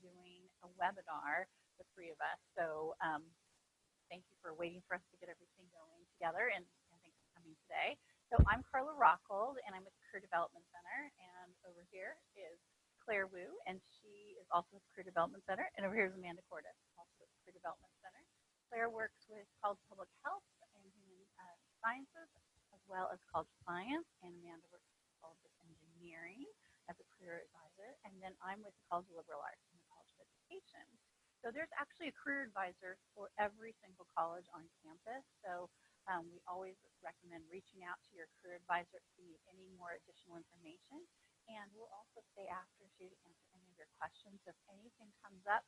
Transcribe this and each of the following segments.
doing a webinar, the three of us. So thank you for waiting for us to get everything going together, and thanks for coming today. So I'm Carla Rockhold, and I'm with the Career Development Center, and over here is Claire Wu, and she is also with the Career Development Center, and over here is Amanda Cordes, also with the Career Development Center. Claire works with College of Public Health and Human Sciences, as well as College of Science, and Amanda works with College of Engineering as a career advisor, and then I'm with the College of Liberal Arts and the College of Education. So there's actually a career advisor for every single college on campus. So we always recommend reaching out to your career advisor if you need any more additional information. And we'll also stay after you to answer any of your questions. If anything comes up,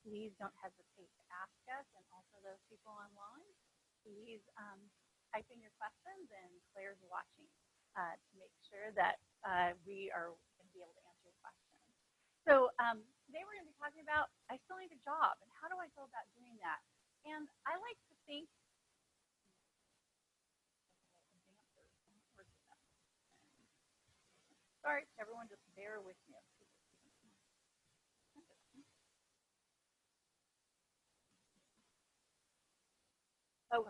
please don't hesitate to ask us. And also those people online, please type in your questions, and Claire's watching to make sure that we are going to be able to answer your questions. So today we're going to be talking about, I still need a job, and how do I go about doing that? And I like to think, sorry, everyone, just bear with me. Oh,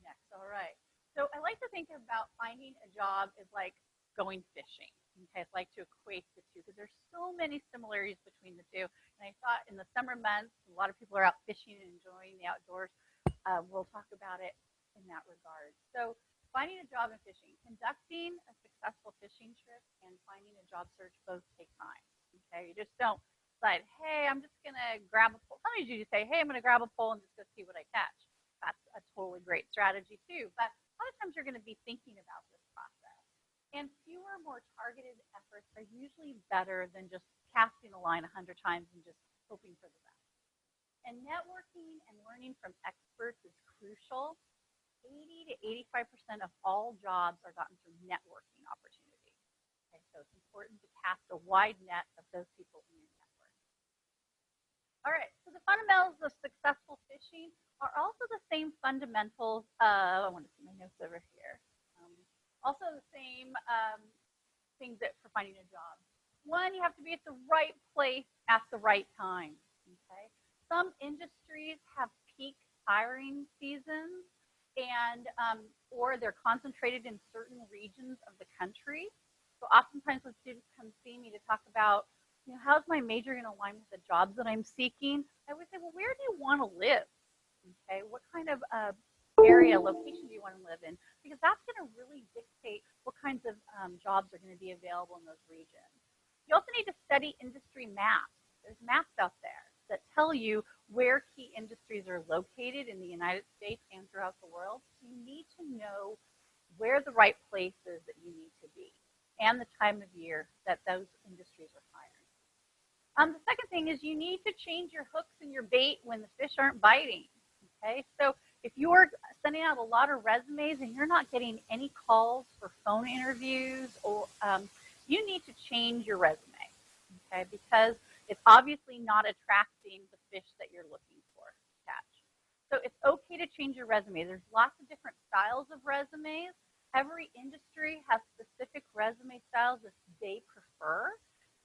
next. All right. So I like to think about finding a job as like going fishing. Okay, I like to equate the two because there's so many similarities between the two. And I thought in the summer months, a lot of people are out fishing and enjoying the outdoors. We'll talk about it in that regard. So finding a job in fishing, conducting a successful fishing trip and finding a job search both take time. Okay, you just don't decide, hey, I'm just going to grab a pole. Sometimes you just say, hey, I'm going to grab a pole and just go see what I catch. That's a totally great strategy too. But a lot of times you're going to be thinking about this process. And fewer, more targeted efforts are usually better than just casting a line 100 times and just hoping for the best. And networking and learning from experts is crucial. 80 to 85% of all jobs are gotten through networking opportunities. Okay, so it's important to cast a wide net of those people in your network. All right, so the fundamentals of successful fishing are also the same fundamentals. I want to see my notes over here. Also the same things that for finding a job. One, you have to be at the right place at the right time. Okay, some industries have peak hiring seasons, and or they're concentrated in certain regions of the country. So oftentimes when students come see me to talk about, you know, how's my major going to align with the jobs that I'm seeking, I would say, well, where do you want to live? Okay, what kind of area, location do you want to live in? Because that's going to really dictate what kinds of jobs are going to be available in those regions. You also need to study industry maps. There's maps out there that tell you where key industries are located in the United States and throughout the world. So you need to know where the right place is that you need to be and the time of year that those industries are hiring. The second thing is you need to change your hooks and your bait when the fish aren't biting. Okay, so if you're sending out a lot of resumes and you're not getting any calls for phone interviews, or you need to change your resume, okay, because it's obviously not attracting the fish that you're looking for to catch. So it's okay to change your resume. There's lots of different styles of resumes. Every industry has specific resume styles that they prefer,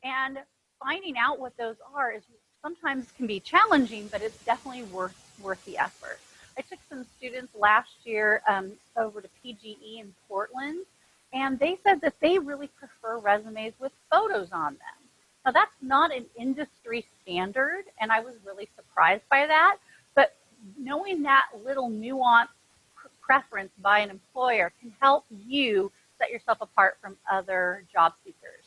and finding out what those are is sometimes can be challenging, but it's definitely worth the effort. I took some students last year over to PGE in Portland, and they said that they really prefer resumes with photos on them. Now, that's not an industry standard, and I was really surprised by that, but knowing that little nuanced preference by an employer can help you set yourself apart from other job seekers.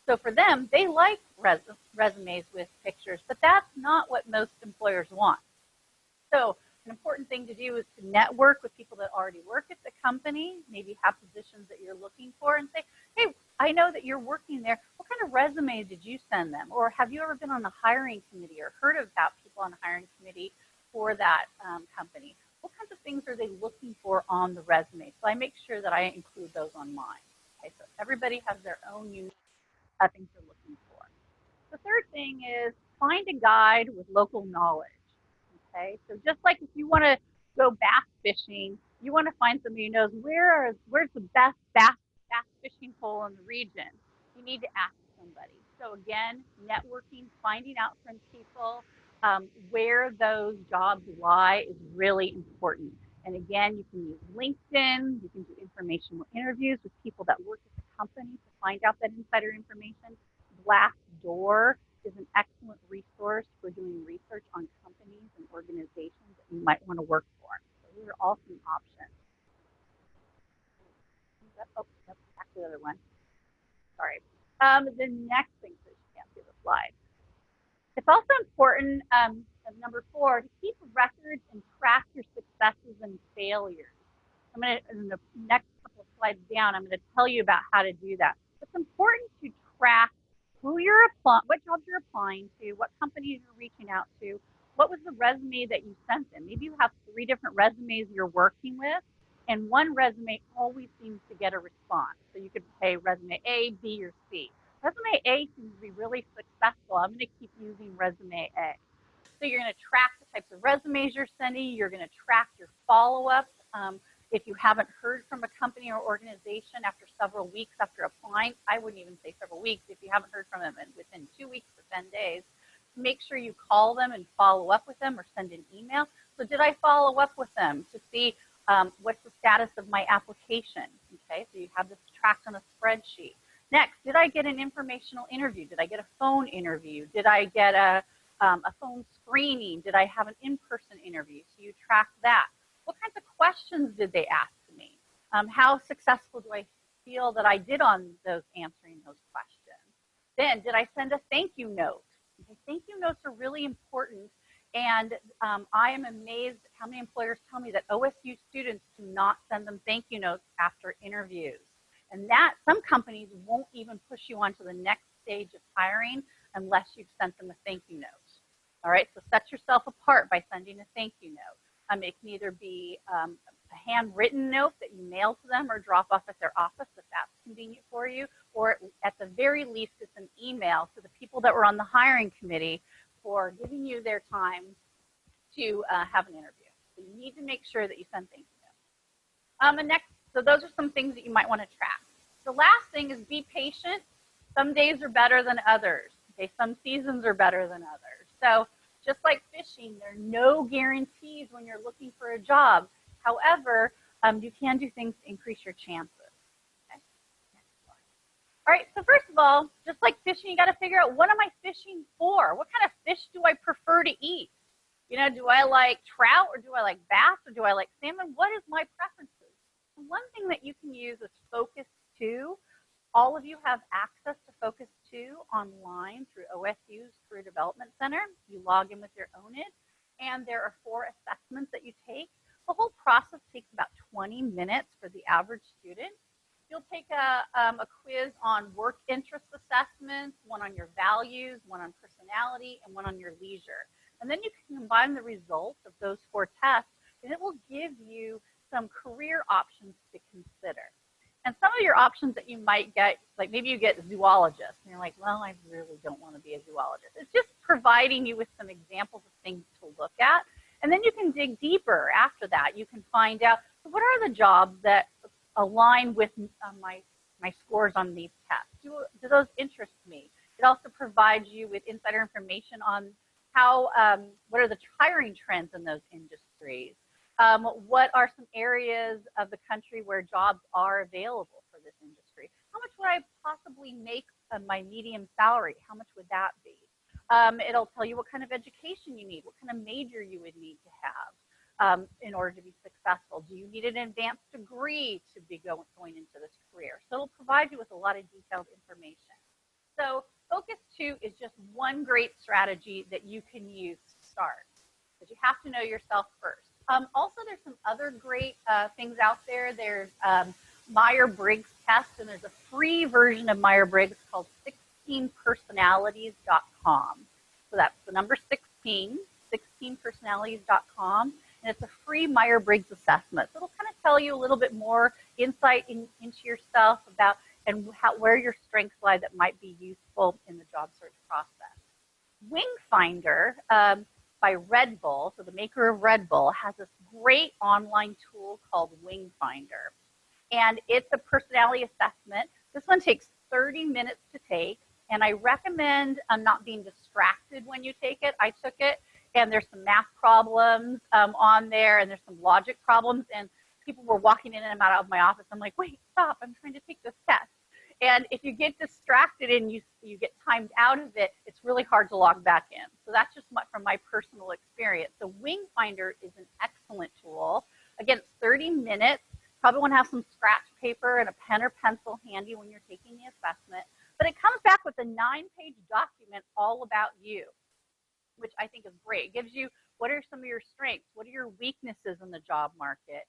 So for them, they like resumes with pictures, but that's not what most employers want. So an important thing to do is to network with people that already work at the company, maybe have positions that you're looking for, and say, hey, I know that you're working there. What kind of resume did you send them? Or have you ever been on a hiring committee or heard about people on a hiring committee for that company? What kinds of things are they looking for on the resume? So I make sure that I include those on mine. Okay, so everybody has their own unique things they're looking for. The third thing is find a guide with local knowledge. Okay, so just like if you want to go bass fishing, you want to find somebody who knows where's the best bass fishing pole in the region. You need to ask somebody. So again, networking, finding out from people where those jobs lie is really important. And again, you can use LinkedIn, you can do informational interviews with people that work at the company to find out that insider information. Glassdoor is an excellent resource for doing research on companies and organizations that you might want to work for. So those are all some options. Oh, back to the other one. Sorry. The next thing, so you can't see the slide. It's also important, number 4, to keep records and track your successes and failures. I'm going to, in the next couple of slides down, I'm going to tell you about how to do that. It's important to track who you're applying, what jobs you're applying to, what companies you're reaching out to, what was the resume that you sent them. Maybe you have 3 different resumes you're working with, and one resume always seems to get a response. So you could say resume A, B, or C. Resume A seems to be really successful. I'm going to keep using resume A. So you're going to track the types of resumes you're sending. You're going to track your follow-ups. If you haven't heard from a company or organization after several weeks after applying, I wouldn't even say several weeks. If you haven't heard from them within 2 weeks or 10 days, make sure you call them and follow up with them or send an email. So did I follow up with them to see what's the status of my application? Okay, so you have this tracked on a spreadsheet. Next, did I get an informational interview? Did I get a phone interview? Did I get a phone screening? Did I have an in-person interview? So you track that. What kinds of questions did they ask me? How successful do I feel that I did on those answering those questions? Then, did I send a thank you note? Okay, thank you notes are really important. And I am amazed at how many employers tell me that OSU students do not send them thank you notes after interviews. And that some companies won't even push you on to the next stage of hiring unless you've sent them a thank you note. All right, so set yourself apart by sending a thank you note. It can either be a handwritten note that you mail to them or drop off at their office if that's convenient for you, or at the very least it's an email to the people that were on the hiring committee for giving you their time to have an interview. So you need to make sure that you send thank you notes. And next, so those are some things that you might want to track. The last thing is be patient. Some days are better than others. Okay, some seasons are better than others. So just like fishing, there are no guarantees when you're looking for a job. However, you can do things to increase your chances. Okay. All right, so first of all, just like fishing, you got to figure out, what am I fishing for? What kind of fish do I prefer to eat? You know, do I like trout, or do I like bass, or do I like salmon? What is my preferences? One thing that you can use is Focus 2. All of you have access to Focus 2 online through OSU's Career Development Center. You log in with your own ID, and there are 4 assessments that you take. The whole process takes about 20 minutes for the average student. You'll take a quiz on work interest assessments, one on your values, one on personality, and one on your leisure. And then you can combine the results of those 4 tests, and it will give you some career options to consider. And some of your options that you might get, like maybe you get zoologist, and you're like, well, I really don't want to be a zoologist. It's just providing you with some examples of things to look at. And then you can dig deeper after that. You can find out, what are the jobs that align with my scores on these tests? Do those interest me? It also provides you with insider information on how, what are the hiring trends in those industries? What are some areas of the country where jobs are available for this industry? How much would I possibly make my median salary? How much would that be? It'll tell you what kind of education you need, what kind of major you would need to have in order to be successful. Do you need an advanced degree to be going into this career? So it'll provide you with a lot of detailed information. So Focus 2 is just one great strategy that you can use to start, but you have to know yourself first. Also, there's some other great things out there. There's Myers-Briggs test, and there's a free version of Myers-Briggs called 16personalities.com. So that's the number 16, 16personalities.com, and it's a free Myers-Briggs assessment. So it'll kind of tell you a little bit more insight into yourself about and where your strengths lie that might be useful in the job search process. Wingfinder by Red Bull, so the maker of Red Bull, has this great online tool called Wingfinder. And it's a personality assessment. This one takes 30 minutes to take, And I recommend not being distracted when you take it. I took it, and there's some math problems on there, and there's some logic problems, and people were walking in and out of my office. I'm like, wait, stop, I'm trying to take this test. And if you get distracted and you get timed out of it, it's really hard to log back in. So that's just from my personal experience. So Wing Finder is an excellent tool. Again, it's 30 minutes. Probably want to have some scratch paper and a pen or pencil handy when you're taking the assessment. But it comes back with a 9-page document all about you, which I think is great. It gives you what are some of your strengths, what are your weaknesses in the job market,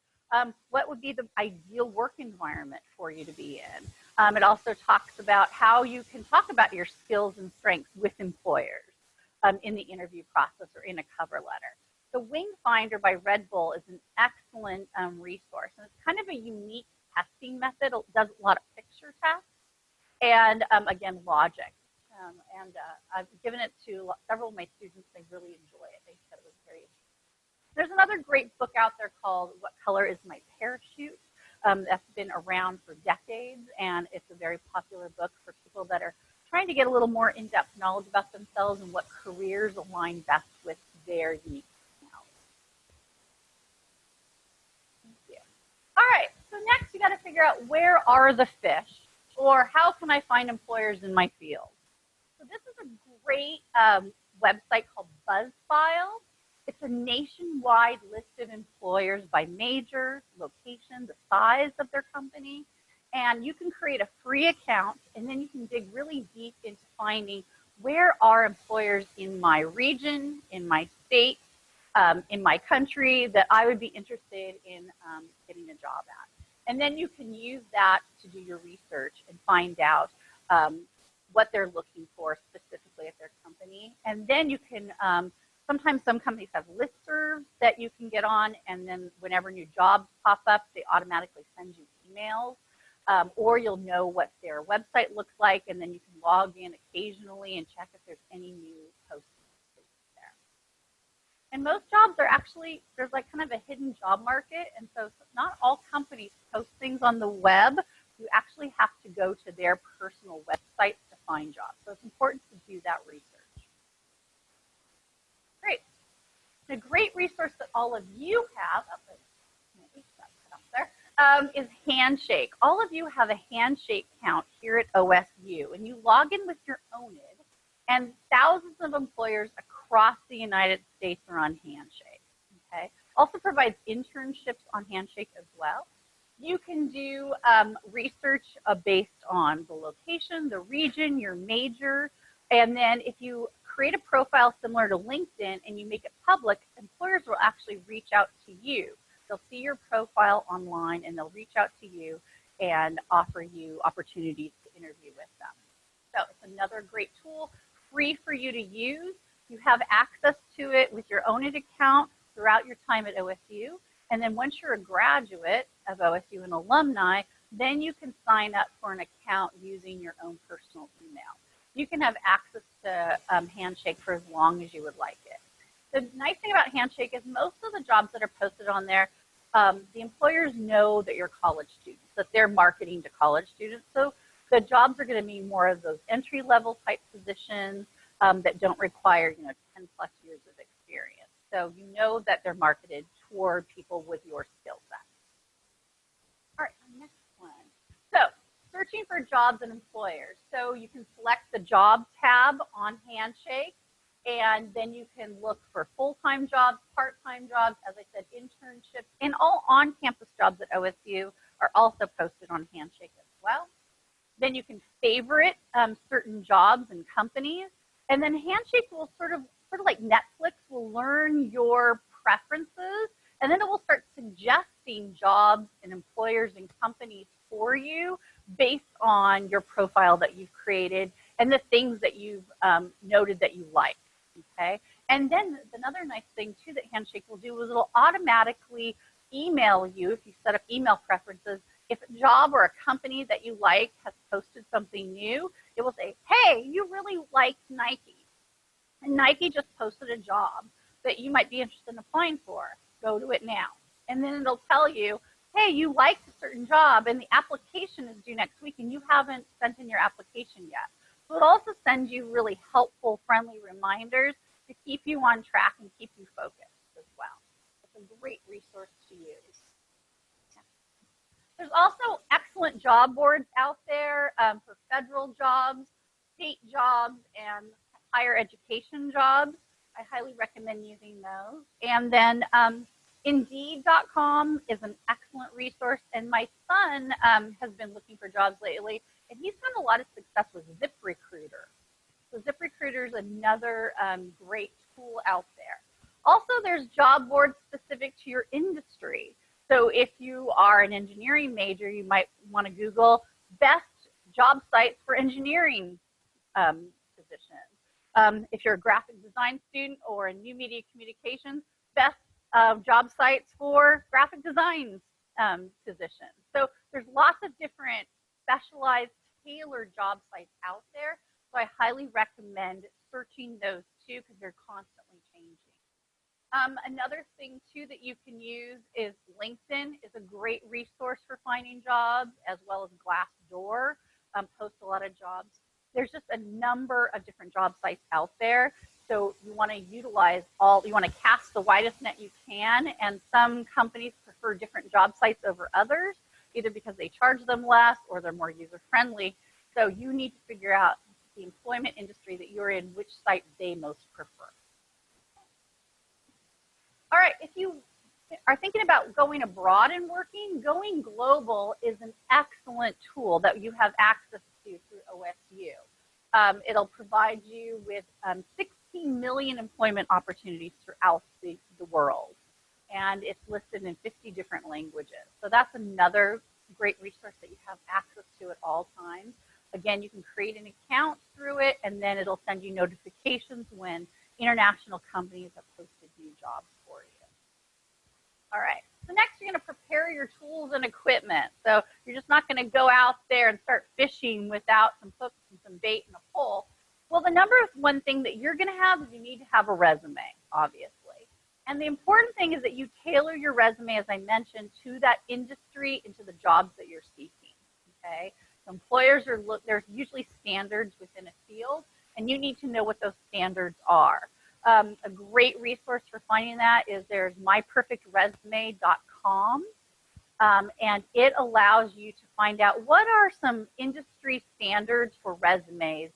what would be the ideal work environment for you to be in. It also talks about how you can talk about your skills and strengths with employers in the interview process or in a cover letter. The Wing Finder by Red Bull is an excellent resource, and it's kind of a unique testing method. It does a lot of picture tests and, again, logic. I've given it to several of my students. They really enjoy it. They said it was very interesting. There's another great book out there called What Color is My Parachute? That's been around for decades, and it's a very popular book for people that are trying to get a little more in-depth knowledge about themselves and what careers align best with their unique personality. Thank you. All right, so next you got to figure out where are the fish, or how can I find employers in my field? So this is a great website called BuzzFile. It's a nationwide list of employers by major, location, the size of their company. And you can create a free account, and then you can dig really deep into finding where are employers in my region, in my state, in my country that I would be interested in getting a job at. And then you can use that to do your research and find out what they're looking for specifically at their company. And then you can, sometimes some companies have listservs that you can get on, and then whenever new jobs pop up, they automatically send you emails. Or you'll know what their website looks like, and then you can log in occasionally and check if there's any new postings there. And most jobs are actually, there's like kind of a hidden job market, and so not all companies post things on the web. You actually have to go to their personal websites to find jobs. So it's important to do that research. Great. A great resource that all of you have, is Handshake. All of you have a Handshake account here at OSU, and you log in with your own ID, and thousands of employers across the United States are on Handshake. Okay. Also provides internships on Handshake as well. You can do research based on the location, the region, your major, and then if you create a profile similar to LinkedIn and you make it public, employers will actually reach out to you. They'll see your profile online and they'll reach out to you and offer you opportunities to interview with them. So it's another great tool, free for you to use. You have access to it with your own account throughout your time at OSU. And then once you're a graduate of OSU and alumni, then you can sign up for an account using your own personal email. You can have access to Handshake for as long as you would like it. The nice thing about Handshake is most of the jobs that are posted on there, the employers know that you're college students, that they're marketing to college students. So the jobs are going to be more of those entry-level type positions that don't require, 10 plus years of experience. So you know that they're marketed toward people with your skill set. All right, next one. So searching for jobs and employers. So you can select the job tab on Handshake, and then you can look for full-time jobs, part-time jobs, as I said, internships, and all on-campus jobs at OSU are also posted on Handshake as well. Then you can favorite certain jobs and companies, and then Handshake will sort of like Netflix, will learn your preferences, and then it will start suggesting jobs and employers and companies for you based on your profile that you've created and the things that you've noted that you like. Okay, and then another nice thing too that Handshake will do is it'll automatically email you if you set up email preferences. If a job or a company that you like has posted something new, it will say, hey, you really like Nike, and Nike just posted a job that you might be interested in applying for. Go to it now. And then it'll tell you, hey, you liked a certain job and the application is due next week and you haven't sent in your application yet. So it also sends you really helpful, friendly reminders to keep you on track and keep you focused as well. It's a great resource to use. There's also excellent job boards out there for federal jobs, state jobs, and higher education jobs. I highly recommend using those. And then Indeed.com is an excellent resource. And my son has been looking for jobs lately, and he's had a lot of success with ZipRecruiter. So ZipRecruiter is another great tool out there. Also, there's job boards specific to your industry. So if you are an engineering major, you might want to Google best job sites for engineering positions. If you're a graphic design student or a new media communications, best job sites for graphic design positions. So there's lots of different specialized, tailored job sites out there. So I highly recommend searching those too, because they're constantly changing. Another thing too that you can use is LinkedIn is a great resource for finding jobs, as well as Glassdoor posts a lot of jobs. There's just a number of different job sites out there. So you want to utilize you want to cast the widest net you can, and some companies prefer different job sites over others, either because they charge them less or they're more user-friendly. So you need to figure out the employment industry that you're in, which site they most prefer. All right, if you are thinking about going abroad and working, Going Global is an excellent tool that you have access to through OSU. It'll provide you with 16 million employment opportunities throughout the world, and it's listed in 50 different languages. So that's another great resource that you have access to at all times. Again, you can create an account through it, and then it'll send you notifications when international companies have posted new jobs for you. All right, so next you're going to prepare your tools and equipment. So you're just not going to go out there and start fishing without some hooks and some bait and a pole. Well, the number one thing that you're going to have is you need to have a resume, obviously. And the important thing is that you tailor your resume, as I mentioned, to that industry and to the jobs that you're seeking, okay? So employers there's usually standards within a field, and you need to know what those standards are. A great resource for finding that is there's myperfectresume.com, and it allows you to find out what are some industry standards for resumes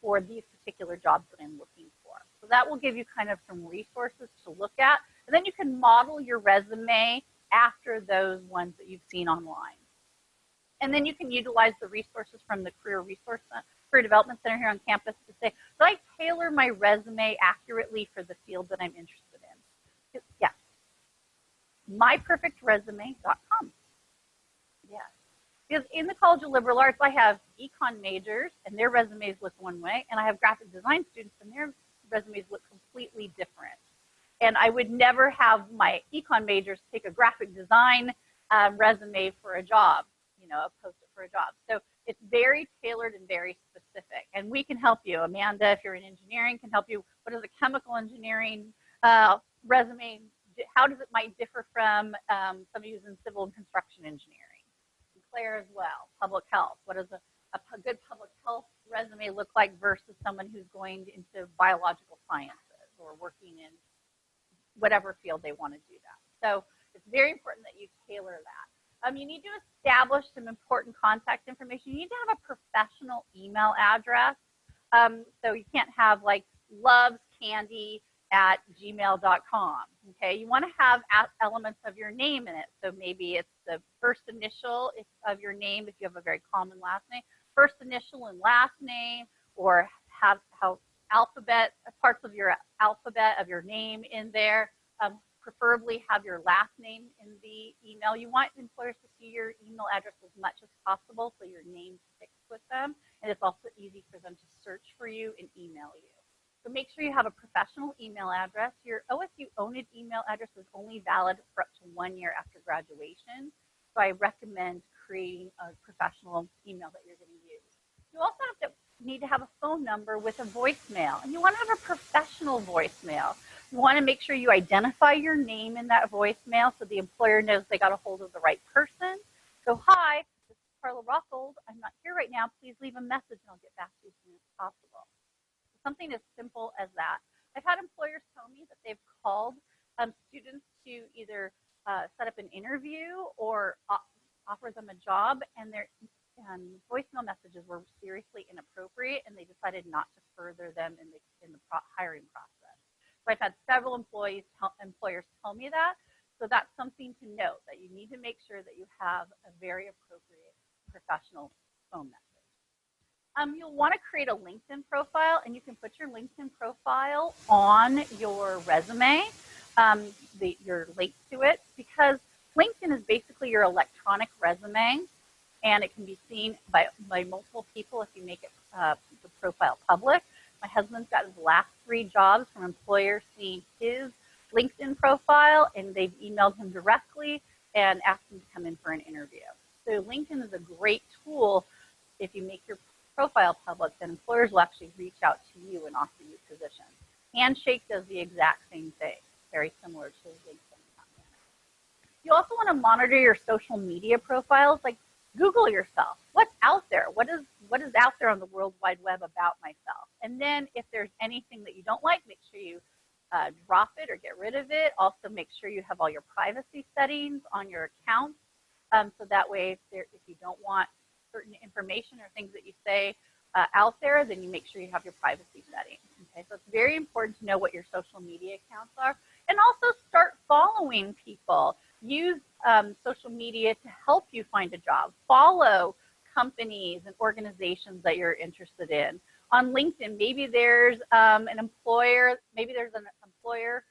for these particular jobs that I'm looking for. So that will give you kind of some resources to look at, and then you can model your resume after those ones that you've seen online. And then you can utilize the resources from the Career Development Center here on campus to say, do I tailor my resume accurately for the field that I'm interested in? Yeah. myperfectresume.com. Yeah. Because in the College of Liberal Arts, I have econ majors, and their resumes look one way, and I have graphic design students, and their resumes look completely different. And I would never have my econ majors take a graphic design resume for a job, post it for a job. So it's very tailored and very specific. And we can help you. Amanda, if you're in engineering, can help you. What is a chemical engineering resume? How does it might differ from somebody who's in civil and construction engineering? And Claire as well, public health. What does a good public health resume look like versus someone who's going into biological sciences or working in whatever field they want to do that. So it's very important that you tailor that. You need to establish some important contact information. You need to have a professional email address. So you can't have like lovescandy@gmail.com. Okay, you want to have elements of your name in it. So maybe it's the first initial of your name if you have a very common last name, first initial and last name, or have parts of your alphabet of your name in there. Preferably have your last name in the email. You want employers to see your email address as much as possible so your name sticks with them, and it's also easy for them to search for you and email you. So make sure you have a professional email address. Your OSU-owned email address is only valid for up to 1 year after graduation, so I recommend creating a professional email that you're going to use. You also need to have a phone number with a voicemail, and you want to have a professional voicemail. You want to make sure you identify your name in that voicemail so the employer knows they got a hold of the right person. So, hi, this is Carla Rockold. I'm not here right now. Please leave a message and I'll get back to you as soon as possible. Something as simple as that. I've had employers tell me that they've called students to either set up an interview or offer them a job, and their voicemail messages were seriously inappropriate, and they decided not to further them in the hiring process. So I've had several employers tell me that. So that's something to note, that you need to make sure that you have a very appropriate professional phone message. You'll want to create a LinkedIn profile, and you can put your LinkedIn profile on your resume, your link to it, because LinkedIn is basically your electronic resume, and it can be seen by multiple people if you make it the profile public. My husband's got his last 3 jobs from employers seeing his LinkedIn profile, and they've emailed him directly and asked him to come in for an interview. So LinkedIn is a great tool. If you make your profile public, then employers will actually reach out to you and offer you positions. Handshake does the exact same thing, very similar to LinkedIn. You also want to monitor your social media profiles. Like, Google yourself. What's out there? What is out there on the World Wide Web about myself? And then if there's anything that you don't like, make sure you drop it or get rid of it. Also, make sure you have all your privacy settings on your accounts. So that way, if you don't want certain information or things that you say out there, then you make sure you have your privacy settings. Okay, so it's very important to know what your social media accounts are, and also start following people. Use social media to help you find a job. Follow companies and organizations that you're interested in. On LinkedIn, maybe there's an employee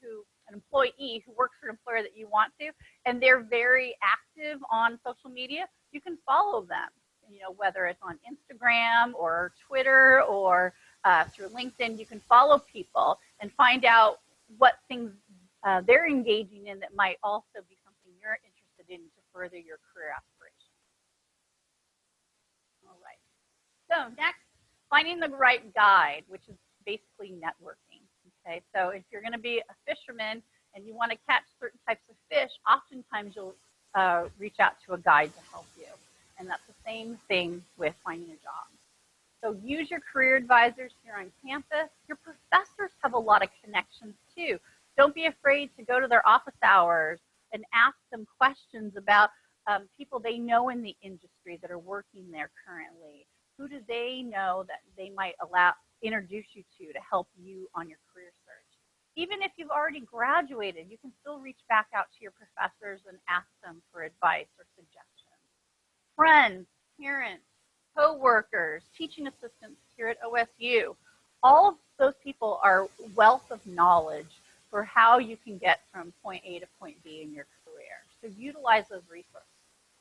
who works for an employer that you want to, and they're very active on social media. You can follow them. You know, whether it's on Instagram or Twitter or through LinkedIn, you can follow people and find out what things they're engaging in that might also be something you're interested in to further your career aspirations. All right. So next, finding the right guide, which is basically networking. Okay. So if you're going to be a fisherman and you want to catch certain types of fish, oftentimes you'll reach out to a guide to help you. And that's the same thing with finding a job. So use your career advisors here on campus. Your professors have a lot of connections too. Don't be afraid to go to their office hours and ask them questions about people they know in the industry that are working there currently. Who do they know that they might introduce you to help you on your career search? Even if you've already graduated, you can still reach back out to your professors and ask them for advice or suggestions. Friends, parents, co-workers, teaching assistants here at OSU, all of those people are wealth of knowledge for how you can get from point A to point B in your career. So utilize those resources.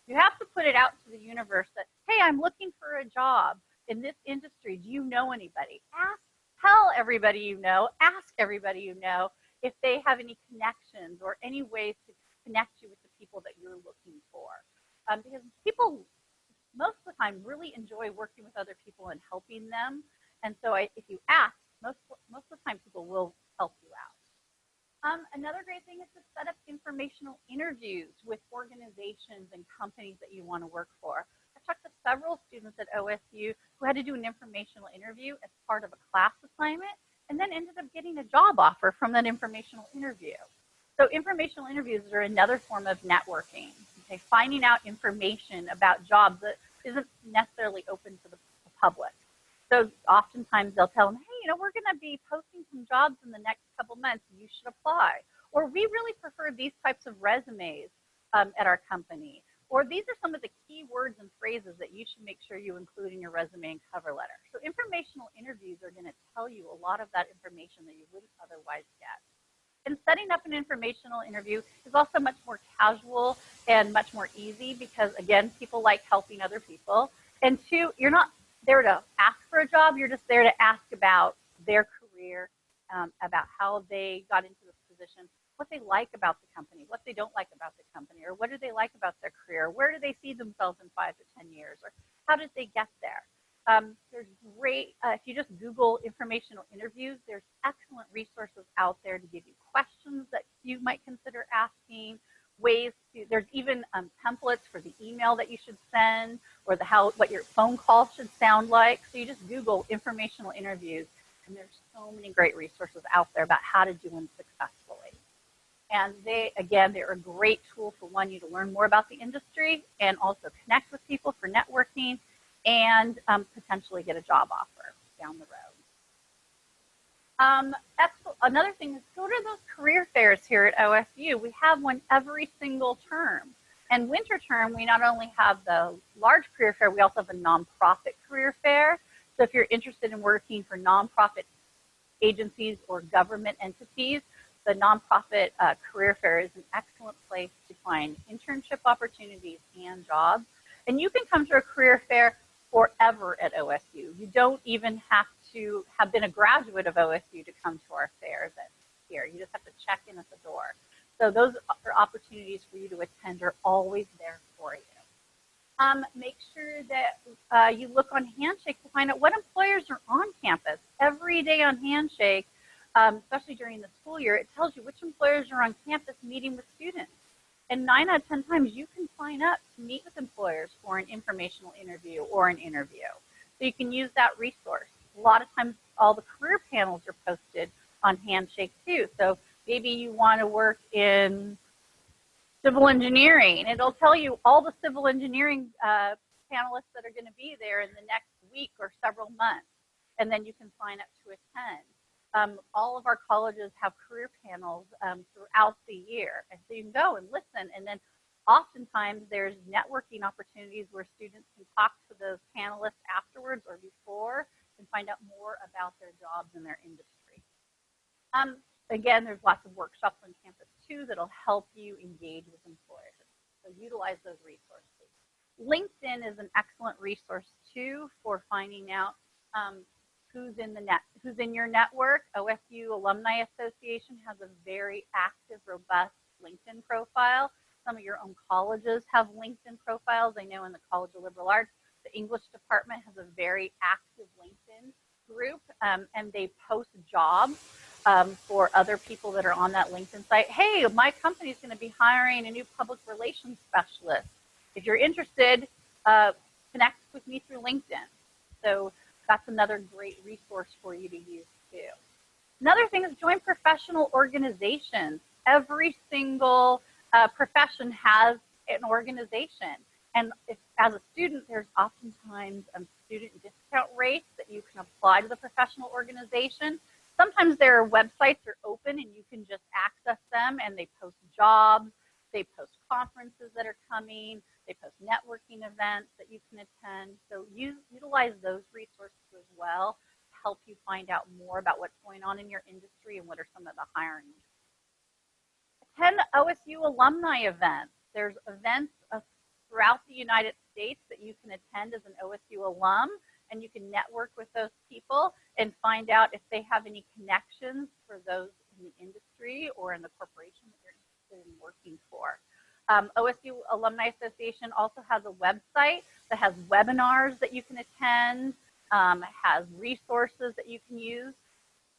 You have to put it out to the universe that, hey, I'm looking for a job in this industry. Do you know anybody? Tell everybody you know, ask everybody you know if they have any connections or any ways to connect you with the people that you're looking for. Because people, most of the time, really enjoy working with other people and helping them. And so if you ask, most of the time people will help you out. Another great thing is to set up informational interviews with organizations and companies that you want to work for. I've talked to several students at OSU who had to do an informational interview as part of a class assignment and then ended up getting a job offer from that informational interview. So informational interviews are another form of networking. Okay, finding out information about jobs that isn't necessarily open to the public. So oftentimes they'll tell them, hey, we're going to be posting some jobs in the next couple months. You should apply. Or we really prefer these types of resumes at our company. Or these are some of the key words and phrases that you should make sure you include in your resume and cover letter. So informational interviews are going to tell you a lot of that information that you wouldn't otherwise get. And setting up an informational interview is also much more casual and much more easy because, again, people like helping other people. And two, you're not there to ask for a job. You're just there to ask about their career, about how they got into this position, what they like about the company, what they don't like about the company, or what do they like about their career? Where do they see themselves in 5 to 10 years? Or how did they get there? There's great, if you just Google informational interviews, there's excellent resources out there to give you questions that you might consider asking ways to, there's even templates for the email that you should send or what your phone call should sound like. So you just Google informational interviews, and there's so many great resources out there about how to do them successfully. And they're a great tool for you to learn more about the industry and also connect with people for networking and potentially get a job offer down the road. Another thing is go to those career fairs here at OSU. We have one every single term. And winter term, we not only have the large career fair, we also have a nonprofit career fair. So if you're interested in working for nonprofit agencies or government entities, the nonprofit career fair is an excellent place to find internship opportunities and jobs. And you can come to a career fair forever at OSU. You don't even have to have been a graduate of OSU to come to our fairs here. You just have to check in at the door. So those opportunities for you to attend are always there for you. Make sure that you look on Handshake to find out what employers are on campus. Every day on Handshake, especially during the school year, it tells you which employers are on campus meeting with students. And 9 out of 10 times you can sign up to meet with employers for an informational interview or an interview. So you can use that resource. A lot of times all the career panels are posted on Handshake too. So maybe you want to work in civil engineering. It'll tell you all the civil engineering panelists that are going to be there in the next week or several months. And then you can sign up to attend. All of our colleges have career panels throughout the year. And so you can go and listen. And then oftentimes there's networking opportunities where students can talk to those panelists afterwards or before and find out more about their jobs and their industry. Again, there's lots of workshops on campus too that'll help you engage with employers. So utilize those resources. LinkedIn is an excellent resource too for finding out who's in your network. OSU Alumni Association has a very active, robust LinkedIn profile. Some of your own colleges have LinkedIn profiles. I know in the College of Liberal Arts, the English department has a very active LinkedIn group, and they post jobs for other people that are on that LinkedIn site. Hey, my company is going to be hiring a new public relations specialist. If you're interested, connect with me through LinkedIn. So that's another great resource for you to use too. Another thing is join professional organizations. Every single profession has an organization. And as a student, there's oftentimes student discount rates that you can apply to the professional organization. Sometimes their websites are open and you can just access them, and they post jobs, they post conferences that are coming, they post networking events that you can attend. So utilize those resources as well to help you find out more about what's going on in your industry and what are some of the hiring. Attend OSU alumni events. There's events throughout the United States that you can attend as an OSU alum, and you can network with those people and find out if they have any connections for those in the industry or in the corporation that you're interested in working for. OSU Alumni Association also has a website that has webinars that you can attend, has resources that you can use.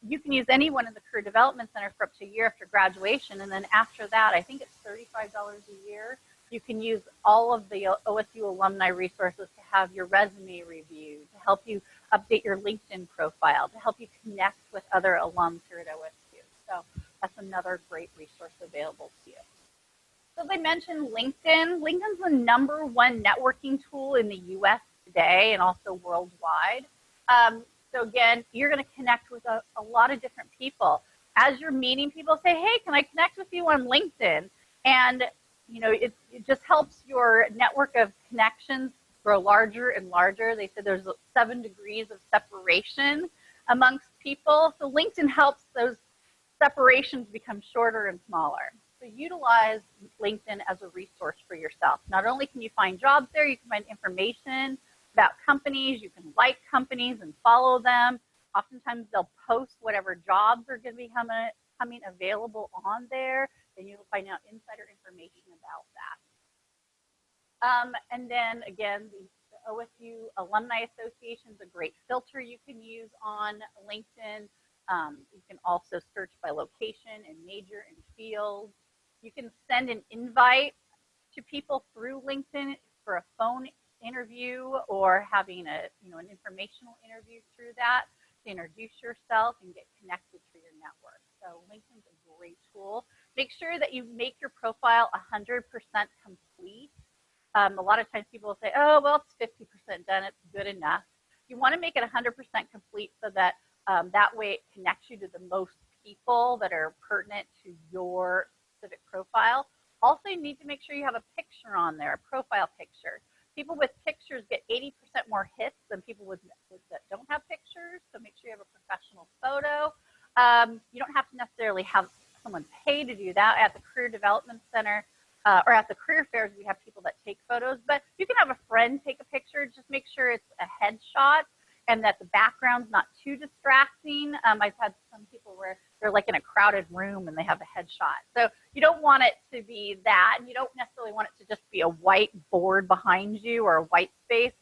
You can use anyone in the Career Development Center for up to a year after graduation, and then after that, I think it's $35 a year. You can use all of the OSU alumni resources to have your resume reviewed, to help you update your LinkedIn profile, to help you connect with other alums here at OSU. So that's another great resource available to you. So as I mentioned, LinkedIn. LinkedIn's the #1 networking tool in the US today and also worldwide. So again, you're going to connect with a lot of different people. As you're meeting people, say, hey, can I connect with you on LinkedIn? And you know, it just helps your network of connections grow larger and larger. They said there's 7 degrees of separation amongst people. So LinkedIn helps those separations become shorter and smaller. So utilize LinkedIn as a resource for yourself. Not only can you find jobs there, you can find information about companies. You can like companies and follow them. Oftentimes they'll post whatever jobs are going to be coming available on there, and you'll find out insider information about that. And then again, the OSU Alumni Association is a great filter you can use on LinkedIn. You can also search by location and major and field. You can send an invite to people through LinkedIn for a phone interview or having a, an informational interview through that to introduce yourself and get connected to your network. So LinkedIn's a great tool. Make sure that you make your profile 100% complete. A lot of times people will say, oh, well, it's 50% done, it's good enough. You want to make it 100% complete so that that way it connects you to the most people that are pertinent to your specific profile. Also, you need to make sure you have a picture on there, a profile picture. People with pictures get 80% more hits than people that don't have pictures, so make sure you have a professional photo. You don't have to necessarily have someone pay to do that. At the Career Development Center or at the career fairs, we have people that take photos, but you can have a friend take a picture. Just make sure it's a headshot and that the background's not too distracting. I've had some people where they're like in a crowded room and they have a headshot. So you don't want it to be that, and you don't necessarily want it to just be a white board behind you or a white space.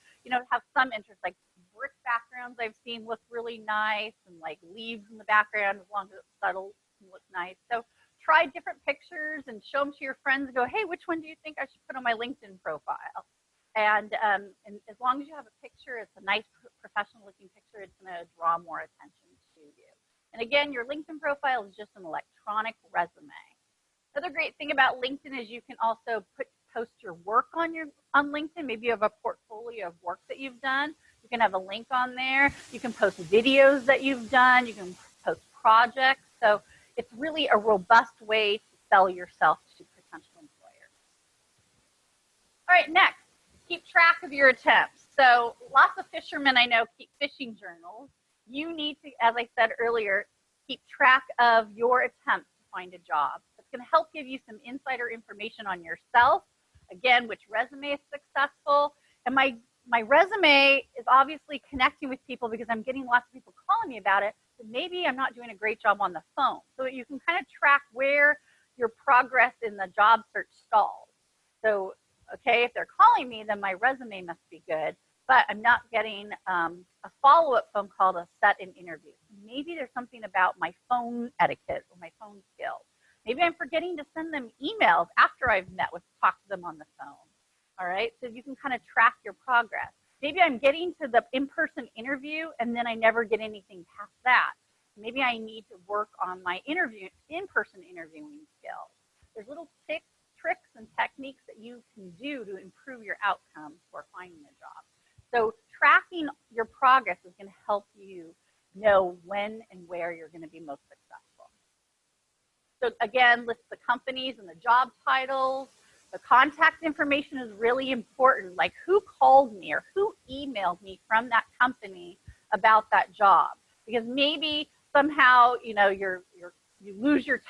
Have some interest, like brick backgrounds I've seen look really nice, and like leaves in the background as long as it's subtle and look nice. So try different pictures and show them to your friends and go, hey, which one do you think I should put on my LinkedIn profile? And as long as you have a picture, it's a nice professional looking picture, it's going to draw more attention to you. And again, your LinkedIn profile is just an electronic resume. Another great thing about LinkedIn is you can also post your work on LinkedIn. Maybe you have a portfolio of work that you've done. You can have a link on there. You can post videos that you've done. You can post projects. So it's really a robust way to sell yourself to potential employers. All right, next. Keep track of your attempts. So lots of fishermen I know keep fishing journals. You need to, as I said earlier, keep track of your attempts to find a job. It's going to help give you some insider information on yourself. Again, which resume is successful. And my resume is obviously connecting with people because I'm getting lots of people calling me about it, but maybe I'm not doing a great job on the phone. So you can kind of track where your progress in the job search stalls. So okay, if they're calling me, then my resume must be good, but I'm not getting a follow-up phone call to set an interview. Maybe there's something about my phone etiquette or my phone skills. Maybe I'm forgetting to send them emails after I've talked to them on the phone. All right, so you can kind of track your progress. Maybe I'm getting to the in-person interview and then I never get anything past that. Maybe I need to work on my in-person interviewing skills. There's little tricks and techniques that you can do to improve your outcomes for finding a job. So tracking your progress is going to help you know when and where you're going to be most successful. So again, list the companies and the job titles. The contact information is really important, like who called me or who emailed me from that company about that job. Because maybe somehow, you lose your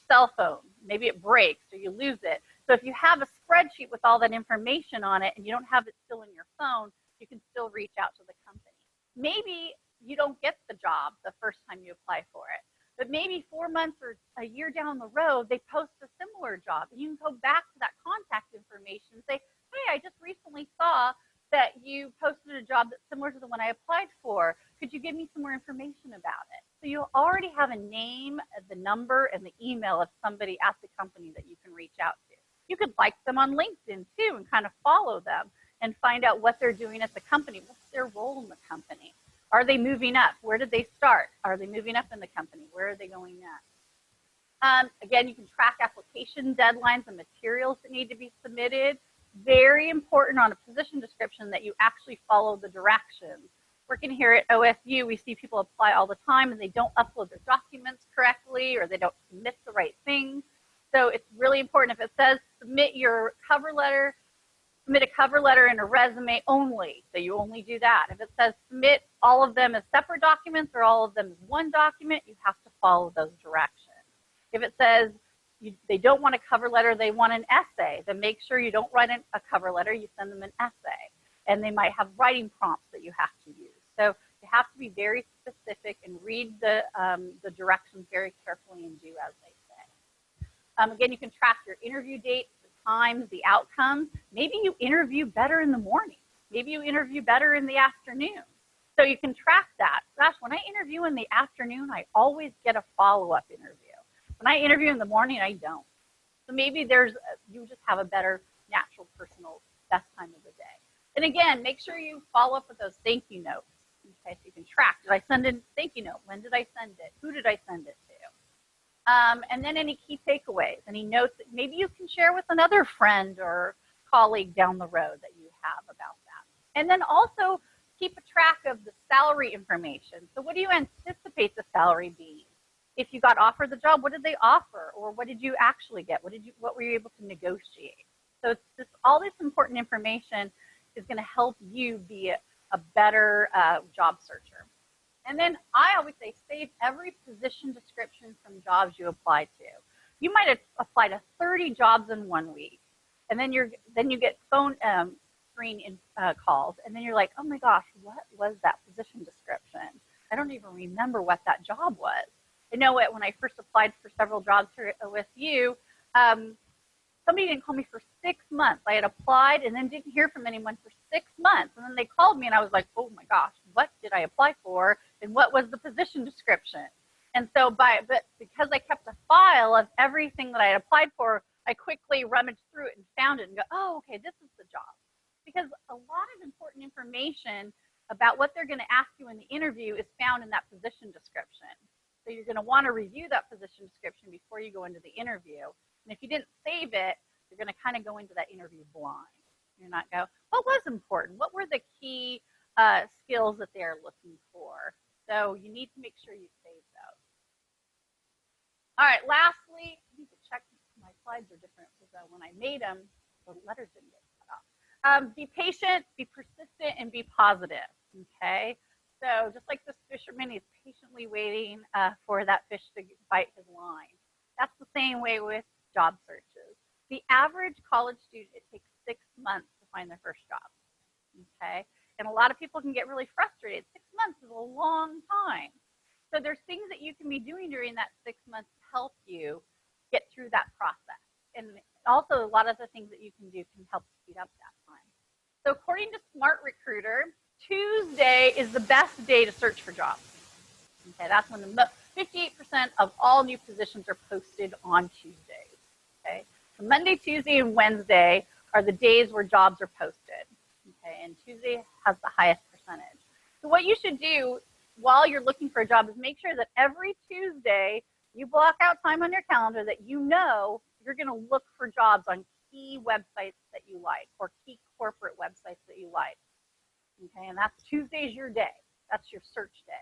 cell phone. Maybe it breaks or you lose it. So if you have a spreadsheet with all that information on it and you don't have it still in your phone, you can still reach out to the company. Maybe you don't get the job the first time you apply for it, but maybe 4 months or a year down the road, they post a similar job. And you can go back to that contact information and say, hey, I just recently saw that you posted a job that's similar to the one I applied for. Could you give me some more information about it? So you'll already have a name, the number, and the email of somebody at the company that you can reach out to. You could like them on LinkedIn too and kind of follow them and find out what they're doing at the company. What's their role in the company? Are they moving up? Where did they start? Are they moving up in the company? Where are they going next? Again, you can track application deadlines and materials that need to be submitted. Very important on a position description that you actually follow the directions. Working here at OSU, we see people apply all the time and they don't upload their documents correctly or they don't submit the right things. So it's really important if it says submit your cover letter, submit a cover letter and a resume only. So you only do that. If it says submit all of them as separate documents or all of them as one document, you have to follow those directions. If it says they don't want a cover letter, they want an essay, then make sure you don't write a cover letter, you send them an essay. And they might have writing prompts that you have to use. So you have to be very specific and read the directions very carefully and do as they say. Again, you can track your interview dates, the times, the outcomes. Maybe you interview better in the morning. Maybe you interview better in the afternoon. So you can track that. Gosh, when I interview in the afternoon, I always get a follow-up interview. When I interview in the morning, I don't. So maybe you just have a better natural personal best time of the day. And again, make sure you follow up with those thank you notes. Okay, so you can track. Did I send a thank you note? When did I send it? Who did I send it to? And then any key takeaways, any notes that maybe you can share with another friend or colleague down the road that you have about that. And then also keep a track of the salary information. So what do you anticipate the salary being? If you got offered the job, what did they offer? Or what did you actually get? What were you able to negotiate? So it's just all this important information is going to help you be a better job searcher. And then I always say, save every position description from jobs you apply to. You might have applied to 30 jobs in 1 week, and then you get phone screen calls, and then you're like, oh my gosh, what was that position description? I don't even remember what that job was. I know it when I first applied for several jobs here at OSU. Somebody didn't call me for 6 months. I had applied and then didn't hear from anyone for 6 months. And then they called me and I was like, oh my gosh, what did I apply for? And what was the position description? And so but because I kept a file of everything that I had applied for, I quickly rummaged through it and found it and go, oh, okay, this is the job. Because a lot of important information about what they're going to ask you in the interview is found in that position description. So you're going to want to review that position description before you go into the interview. And if you didn't save it, you're going to kind of go into that interview blind. You're not go, what was important? What were the key skills that they're looking for? So you need to make sure you save those. All right, lastly, I need to check my slides are different because when I made them, the letters didn't get cut off. Be patient, be persistent, and be positive, okay? So just like this fisherman, he's patiently waiting for that fish to bite his line. That's the same way with job searches. The average college student, it takes 6 months to find their first job, okay? And a lot of people can get really frustrated. 6 months is a long time. So there's things that you can be doing during that 6 months to help you get through that process. And also a lot of the things that you can do can help speed up that time. So according to Smart Recruiter, Tuesday is the best day to search for jobs. Okay, that's when 58% of all new positions are posted on Tuesdays. Okay, so Monday, Tuesday, and Wednesday are the days where jobs are posted. Okay, and Tuesday has the highest percentage. So what you should do while you're looking for a job is make sure that every Tuesday you block out time on your calendar that you know you're going to look for jobs on key websites that you like or key corporate websites that you like. Okay, and that's Tuesday's your day. That's your search day.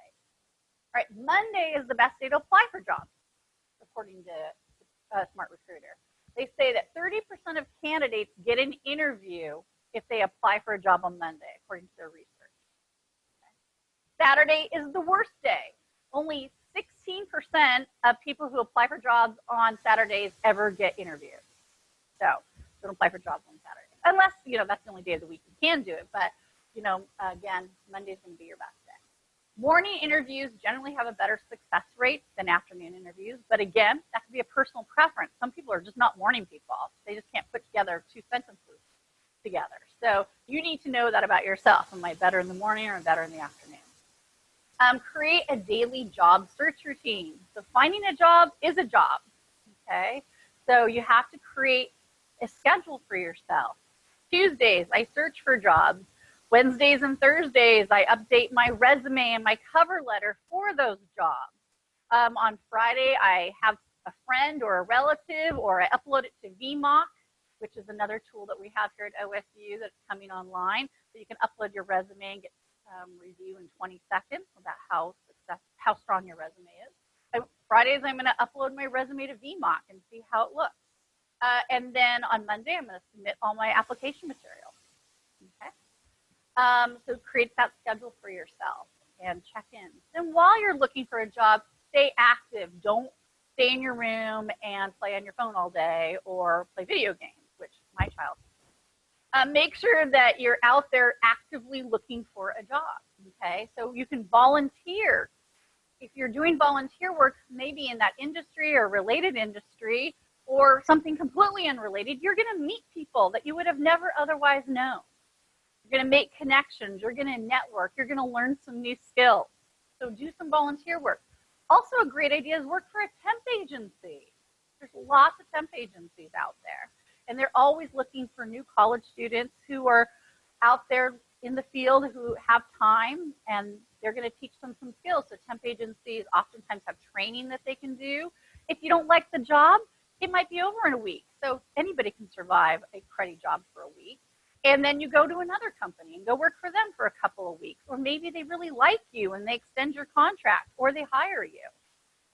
All right, Monday is the best day to apply for jobs, according to Smart Recruiter. They say that 30% of candidates get an interview if they apply for a job on Monday, according to their research. Okay. Saturday is the worst day. Only 16% of people who apply for jobs on Saturdays ever get interviews. So don't apply for jobs on Saturday, unless, that's the only day of the week you can do it. But, again, Monday's going to be your best day. Morning interviews generally have a better success rate than afternoon interviews. But again, that could be a personal preference. Some people are just not morning people. They just can't put together 2 sentences together. So you need to know that about yourself. Am I better in the morning or better in the afternoon? Create a daily job search routine. So finding a job is a job, okay? So you have to create a schedule for yourself. Tuesdays, I search for jobs. Wednesdays and Thursdays, I update my resume and my cover letter for those jobs. On Friday, I have a friend or a relative, or I upload it to VMock, which is another tool that we have here at OSU that's coming online. So you can upload your resume and get review in 20 seconds about how strong your resume is. Fridays, I'm going to upload my resume to VMock and see how it looks. And then on Monday, I'm going to submit all my application material. Okay. So create that schedule for yourself and check in. Then while you're looking for a job, stay active. Don't stay in your room and play on your phone all day or play video games, which my child does. Make sure that you're out there actively looking for a job, okay? So you can volunteer. If you're doing volunteer work, maybe in that industry or related industry or something completely unrelated, you're going to meet people that you would have never otherwise known. You're going to make connections. You're going to network. You're going to learn some new skills. So do some volunteer work. Also, a great idea is work for a temp agency. There's lots of temp agencies out And they're always looking for new college students who are out there in the field who have time, and they're going to teach them some skills. So temp agencies oftentimes have training that they can do. If you don't like the job, it might be over in a week. So anybody can survive a cruddy job for a week. And then you go to another company and go work for them for a couple of weeks. Or maybe they really like you and they extend your contract or they hire you.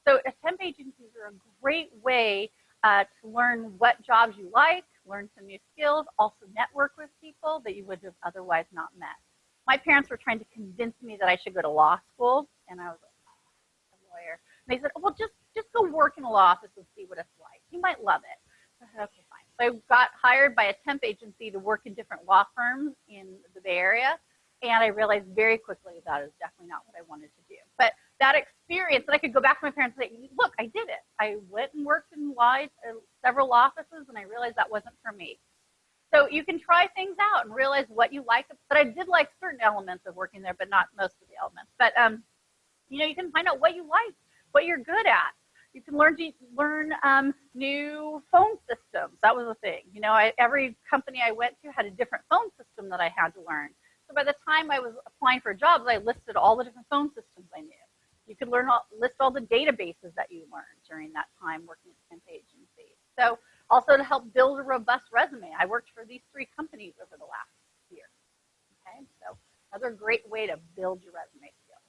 So temp agencies are a great way to learn what jobs you like, learn some new skills, also network with people that you would have otherwise not met. My parents were trying to convince me that I should go to law school, and I was like, oh, I'm a lawyer. And they said, well, just go work in a law office and see what it's like. You might love it. I said, okay, fine. So I got hired by a temp agency to work in different law firms in the Bay Area, and I realized very quickly that is definitely not what I wanted to do. But that experience, that I could go back to my parents and say, look, I did it. I went and worked in several law offices, and I realized that wasn't for me. So you can try things out and realize what you like. But I did like certain elements of working there, but not most of the elements. But you can find out what you like, what you're good at. You can learn new phone systems. That was a thing. Every company I went to had a different phone system that I had to learn. So by the time I was applying for jobs, I listed all the different phone systems I knew. You could list all the databases that you learned during that time working at temp agencies. So also to help build a robust resume, I worked for these 3 companies over the last year. Okay, so another great way to build your resume skills.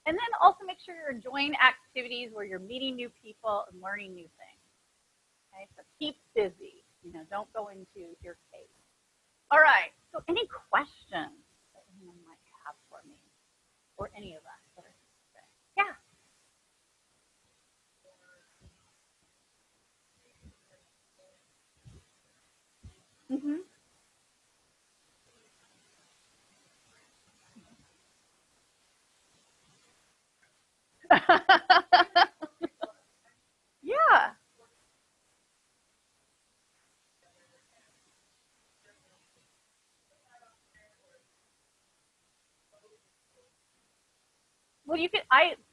And then also make sure you're enjoying activities where you're meeting new people and learning new things. Okay, so keep busy. Don't go into your cave. All right, so any questions that anyone might have for me or any of us that are today? Yeah. Mm-hmm. Yeah. Well,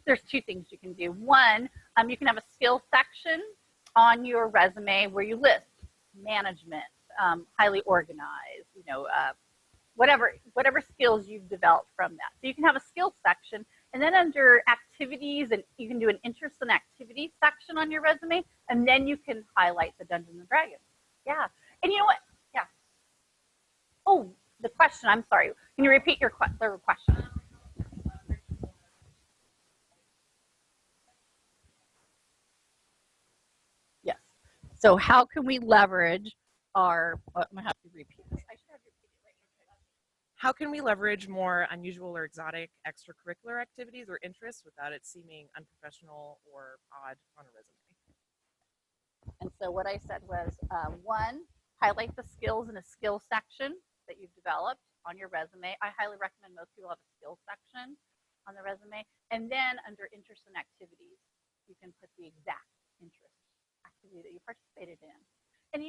there's 2 things you can do. One, you can have a skill section on your resume where you list management, highly organized, whatever skills you've developed from that. So you can have a skills section, and then under activities, and you can do an interest and activity section on your resume, and then you can highlight the Dungeons and Dragons. Yeah. And you know what? Yeah. Oh, the question, I'm sorry. Can you repeat the question? Yes. So how can we leverage I'm going to have to repeat this. I should have repeated it. How can we leverage more unusual or exotic extracurricular activities or interests without it seeming unprofessional or odd on a resume? And so what I said was, 1, highlight the skills in a skills section that you've developed on your resume. I highly recommend most people have a skills section on the resume. And then under interests and activities, you can put the exact interest activity that you participated in. And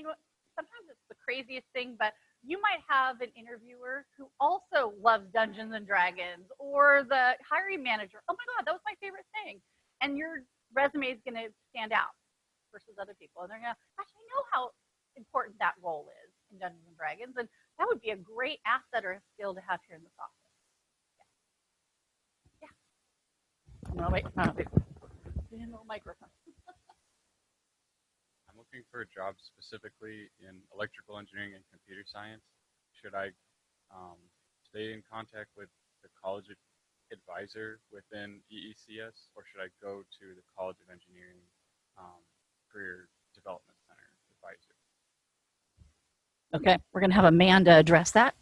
sometimes it's the craziest thing, but you might have an interviewer who also loves Dungeons and Dragons, or the hiring manager, oh my God, that was my favorite thing. And your resume is going to stand out versus other people. And they're going to, gosh, I know how important that role is in Dungeons and Dragons. And that would be a great asset or a skill to have here in this office. Yeah. No, wait. No, wait. No microphone. I'm looking for a job specifically in electrical engineering and computer science. Should I stay in contact with the college advisor within EECS, or should I go to the College of Engineering Career Development Center advisor? Okay, we're going to have Amanda address that.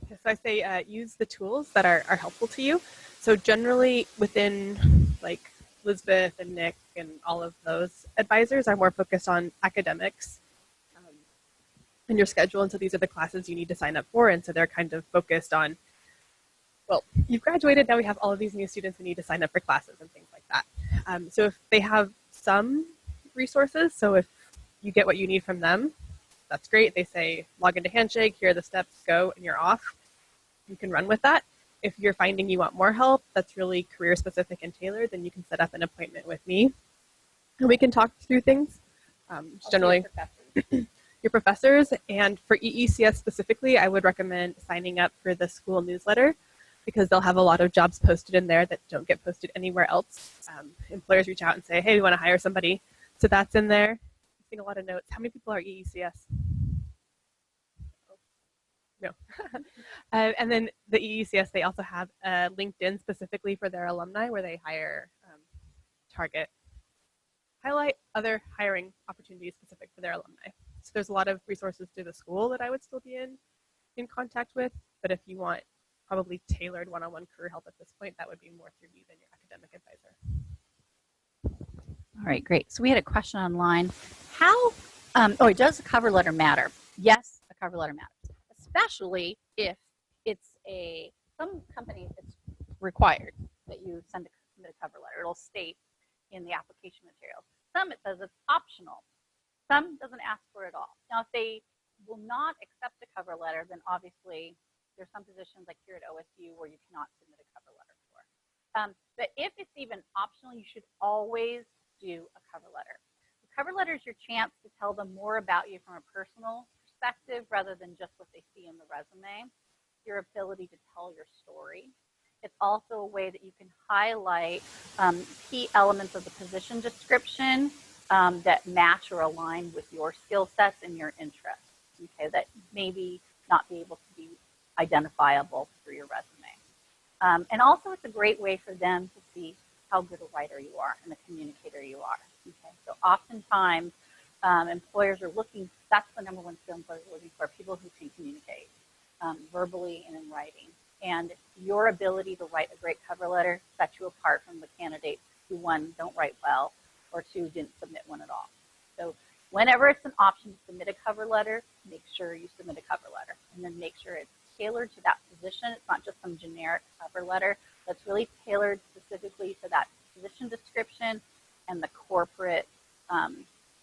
So I say use the tools that are helpful to you. So generally within like Elizabeth and Nick and all of those advisors are more focused on academics in your schedule. And so these are the classes you need to sign up for. And so they're kind of focused on, well, you've graduated, now we have all of these new students who need to sign up for classes and things like that. So if they have some resources, so if you get what you need from them, that's great. They say, log into Handshake, here are the steps, go, and you're off. You can run with that. If you're finding you want more help, that's really career specific and tailored, then you can set up an appointment with me. and we can talk through things. Also Generally, your professors. your professors, and for EECS specifically, I would recommend signing up for the school newsletter because they'll have a lot of jobs posted in there that don't get posted anywhere else. Employers reach out and say, hey, we want to hire somebody. So that's in there. I'm seeing a lot of notes. How many people are EECS? No. And then the EECS, they also have LinkedIn specifically for their alumni where they hire, target, highlight other hiring opportunities specific for their alumni. So there's a lot of resources through the school that I would still be in contact with. But if you want probably tailored one-on-one career help at this point, that would be more through me than your academic advisor. All right, great. So we had a question online. How, does a cover letter matter? Yes, a cover letter matters, especially if it's some companies, it's required that you submit a cover letter. It'll state in the application materials. Some it says it's optional. Some doesn't ask for it at all. Now, if they will not accept a cover letter, then obviously there's some positions like here at OSU where you cannot submit a cover letter for. But if it's even optional, you should always do a cover letter. The cover letter is your chance to tell them more about you from a personal perspective rather than just what they see in the resume, your ability to tell your story. It's also a way that you can highlight key elements of the position description that match or align with your skill sets and your interests, okay, that maybe not be able to be identifiable through your resume. And also it's a great way for them to see how good a writer you are and a communicator you are. Okay? So oftentimes employers are looking, that's the number one skill employers are looking for, people who can communicate verbally and in writing. And your ability to write a great cover letter sets you apart from the candidates who, one, don't write well, or two, didn't submit one at all. So whenever it's an option to submit a cover letter, make sure you submit a cover letter. And then make sure it's tailored to that position. It's not just some generic cover letter that's really tailored specifically to that position description and the corporate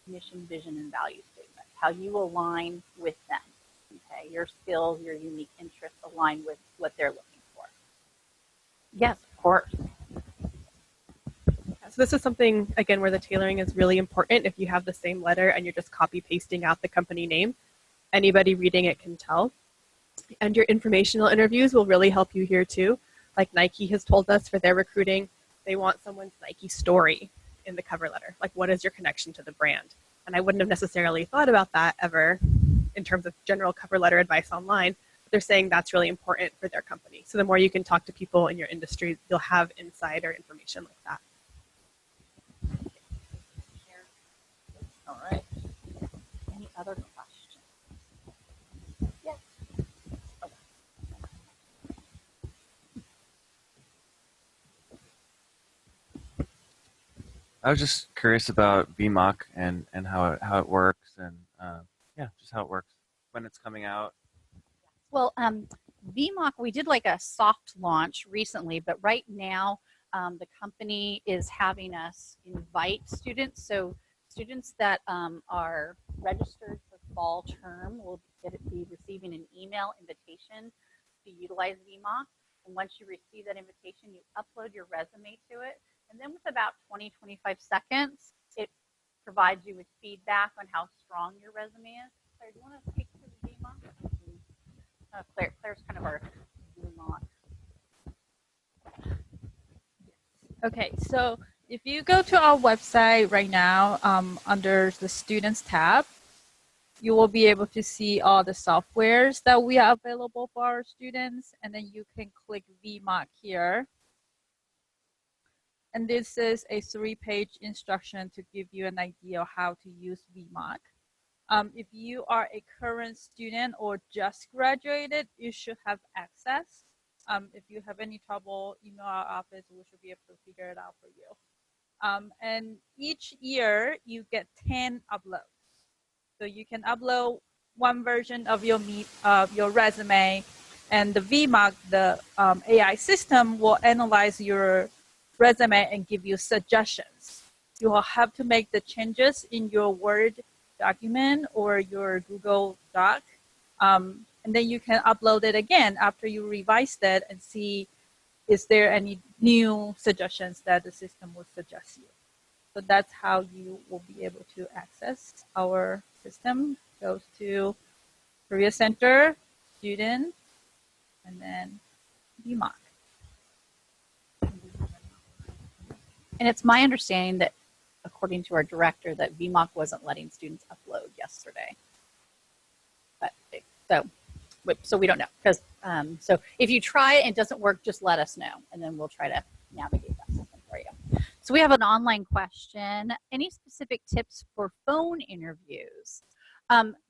mission, vision, and value statement, how you align with them. Okay, your skills, your unique interests align with what they're looking for. Yes, of course. So this is something, again, where the tailoring is really important. If you have the same letter and you're just copy pasting out the company name, anybody reading it can tell. And your informational interviews will really help you here too. Like Nike has told us for their recruiting, they want someone's Nike story in the cover letter. Like, what is your connection to the brand? And I wouldn't have necessarily thought about that ever in terms of general cover letter advice online. They're saying that's really important for their company. So the more you can talk to people in your industry, you'll have insider information like that. All right. Any other questions? Yes. Okay. I was just curious about VMOC and how it works and just how it works when it's coming out. Well, VMOC, we did like a soft launch recently, but right now the company is having us invite students. So students that are registered for fall term will be receiving an email invitation to utilize VMOC. And once you receive that invitation, you upload your resume to it. And then with about 20-25 seconds, it provides you with feedback on how strong your resume is. Claire, do you want to speak to the VMOC? Claire's kind of our VMOC. Okay, so if you go to our website right now, under the Students tab, you will be able to see all the softwares that we are available for our students, and then you can click VMOC here. And this is a 3-page instruction to give you an idea of how to use VMOC. If you are a current student or just graduated, you should have access. If you have any trouble, email our office. We should be able to figure it out for you. And each year, you get 10 uploads. So you can upload one version of your resume, and the VMOC, the AI system, will analyze your resume and give you suggestions. You will have to make the changes in your Word document or your Google Doc, and then you can upload it again after you revised it and see is there any new suggestions that the system will suggest you. So that's how you will be able to access our system. Goes to Career Center, Student, and then VMOC. And it's my understanding that, according to our director, that VMOC wasn't letting students upload yesterday. But so we don't know, because so if you try it and it doesn't work, just let us know, and then we'll try to navigate that system for you. So we have an online question. Any specific tips for phone interviews?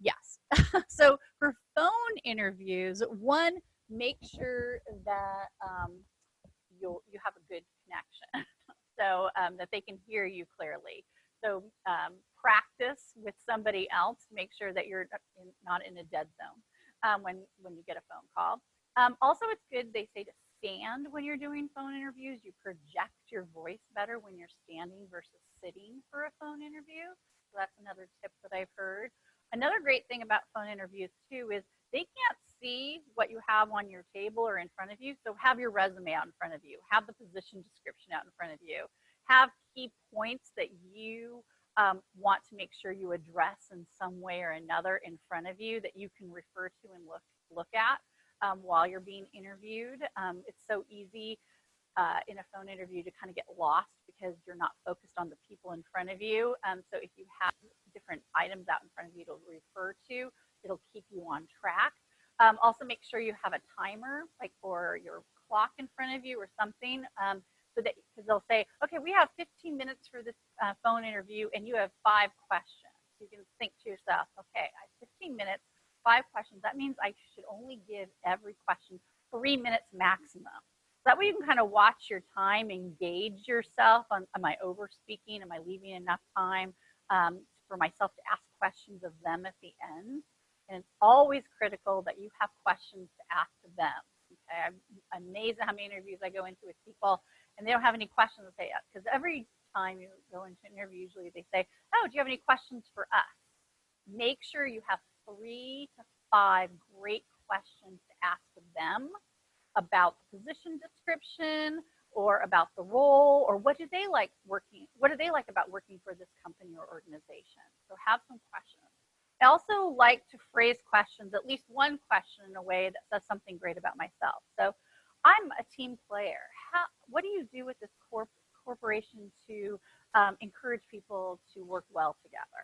Yes. So for phone interviews, one, make sure that you have a good connection, so that they can hear you clearly. So practice with somebody else. Make sure that you're not in a dead zone when you get a phone call. Also, it's good, they say, to stand when you're doing phone interviews. You project your voice better when you're standing versus sitting for a phone interview. So that's another tip that I've heard. Another great thing about phone interviews too is they can't see what you have on your table or in front of you. So have your resume out in front of you. Have the position description out in front of you. Have key points that you want to make sure you address in some way or another in front of you that you can refer to and look at while you're being interviewed. It's so easy in a phone interview to kind of get lost because you're not focused on the people in front of you. So if you have different items out in front of you to refer to, it'll keep you on track. Also make sure you have a timer, like for your clock in front of you or something, so that, because they'll say, okay, we have 15 minutes for this phone interview and you have 5 questions. You can think to yourself, okay, I have 15 minutes, 5 questions. That means I should only give every question 3 minutes maximum. So that way you can kind of watch your time, engage yourself on, am I over speaking? Am I leaving enough time for myself to ask questions of them at the end? And it's always critical that you have questions to ask them. Okay, I'm amazed at how many interviews I go into with people and they don't have any questions to say, because every time you go into an interview, usually they say, oh, do you have any questions for us? Make sure you have 3 to 5 great questions to ask them about the position description or about the role, or what do they like about working for this company or organization. So have some questions. I also like to phrase questions, at least one question, in a way that says something great about myself. So I'm a team player. What do you do with this corporation to encourage people to work well together?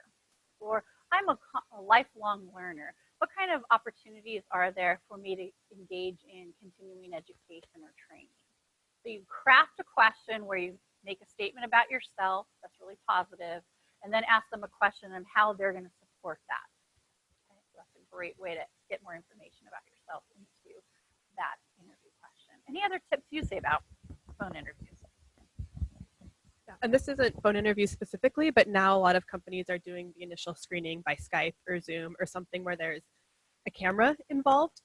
Or I'm a lifelong learner. What kind of opportunities are there for me to engage in continuing education or training? So you craft a question where you make a statement about yourself that's really positive, and then ask them a question on how they're going to support that. Okay, so that's a great way to get more information about yourself into that interview question. Any other tips you say about phone interviews? Yeah, and this isn't phone interviews specifically, but now a lot of companies are doing the initial screening by Skype or Zoom or something where there's a camera involved.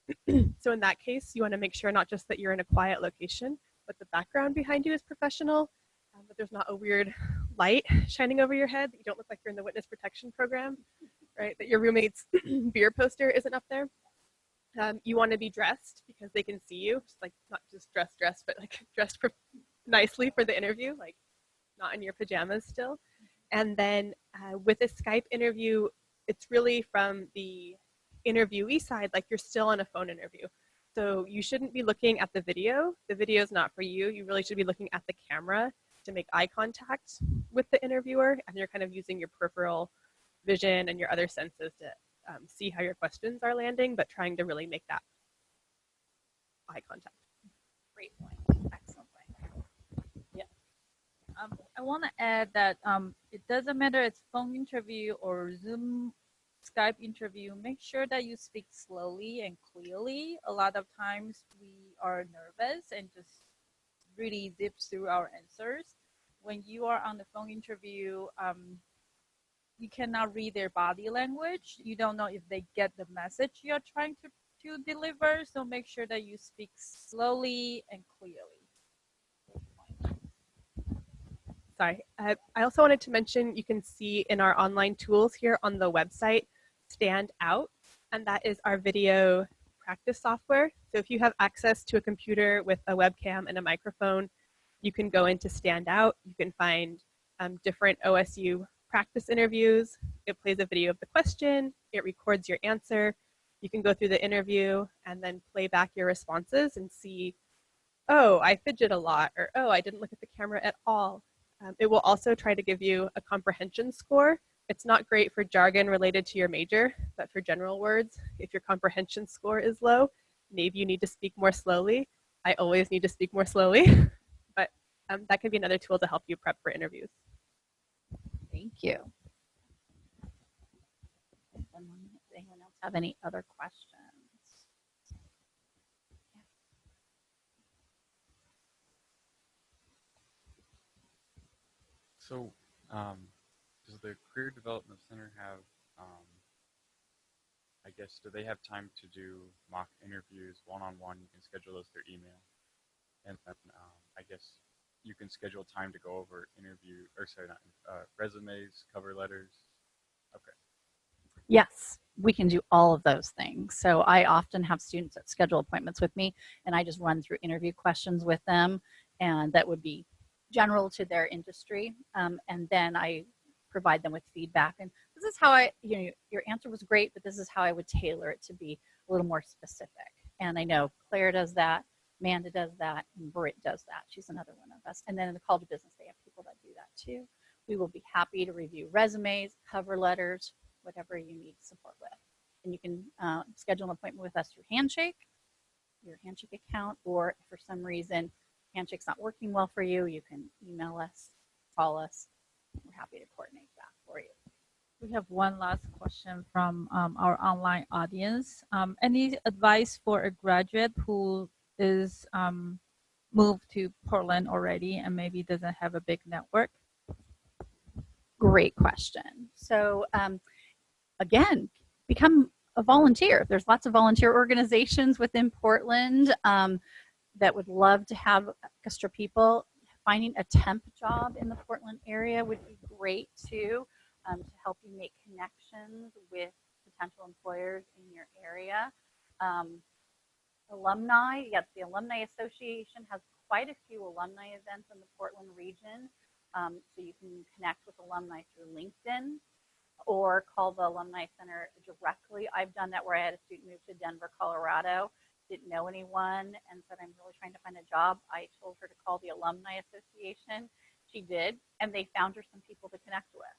So in that case, you want to make sure not just that you're in a quiet location, but the background behind you is professional, that there's not a weird light shining over your head, that you don't look like you're in the witness protection program, right? That your roommate's beer poster isn't up there. You want to be dressed because they can see you, just like not just dressed, but like dressed nicely for the interview, like not in your pajamas still. And then with a Skype interview, it's really from the interviewee side, like you're still on a phone interview. So you shouldn't be looking at the video. The video is not for you. You really should be looking at the camera to make eye contact with the interviewer, and you're kind of using your peripheral vision and your other senses to see how your questions are landing, but trying to really make that eye contact. Great point. Excellent point. Yeah. I want to add that it doesn't matter it's phone interview or Zoom, Skype interview. Make sure that you speak slowly and clearly. A lot of times we are nervous and just really zip through our answers. When you are on the phone interview, you cannot read their body language. You don't know if they get the message you're trying to deliver. So make sure that you speak slowly and clearly. Sorry, I also wanted to mention, you can see in our online tools here on the website, Stand Out, and that is our video practice software. So if you have access to a computer with a webcam and a microphone, you can go into Stand Out. You can find different OSU practice interviews. It plays a video of the question, it records your answer. You can go through the interview and then play back your responses and see, oh, I fidget a lot, or oh, I didn't look at the camera at all. It will also try to give you a comprehension score. It's not great for jargon related to your major, but for general words, if your comprehension score is low, maybe you need to speak more slowly. I always need to speak more slowly, but that can be another tool to help you prep for interviews. Thank you. Anyone else have any other questions? So, does the Career Development Center have, I guess, do they have time to do mock interviews one-on-one? You can schedule those through email. And then, I guess, you can schedule time to go over resumes, cover letters. Okay. Yes, we can do all of those things. So I often have students that schedule appointments with me, and I just run through interview questions with them, and that would be general to their industry. And then I provide them with feedback. And this is how your answer was great, but this is how I would tailor it to be a little more specific. And I know Claire does that, Amanda does that, and Britt does that. She's another one of us. And then in the Call to Business, they have people that do that too. We will be happy to review resumes, cover letters, whatever you need support with. And you can schedule an appointment with us through Handshake, your Handshake account, or if for some reason Handshake's not working well for you, you can email us, call us. We're happy to coordinate that for you. We have one last question from our online audience. Any advice for a graduate who is moved to Portland already and maybe doesn't have a big network? Great question. So again, become a volunteer. There's lots of volunteer organizations within Portland that would love to have extra people. Finding a temp job in the Portland area would be great too, to help you make connections with potential employers in your area. Alumni, yes, the Alumni Association has quite a few alumni events in the Portland region. So you can connect with alumni through LinkedIn or call the Alumni Center directly. I've done that where I had a student move to Denver, Colorado, didn't know anyone, and said, I'm really trying to find a job. I told her to call the Alumni Association. She did, and they found her some people to connect with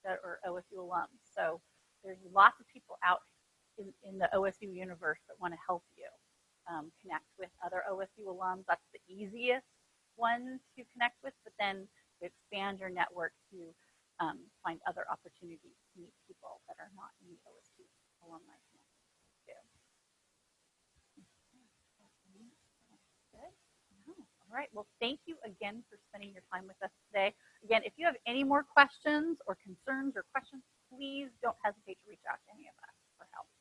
that are OSU alums. So there's lots of people out in the OSU universe that want to help you connect with other OSU alums. That's the easiest one to connect with, but then to expand your network to find other opportunities to meet people that are not in the OSU alumni community too. Good. No. All right. Well, thank you again for spending your time with us today. Again, if you have any more questions or concerns or questions, please don't hesitate to reach out to any of us for help.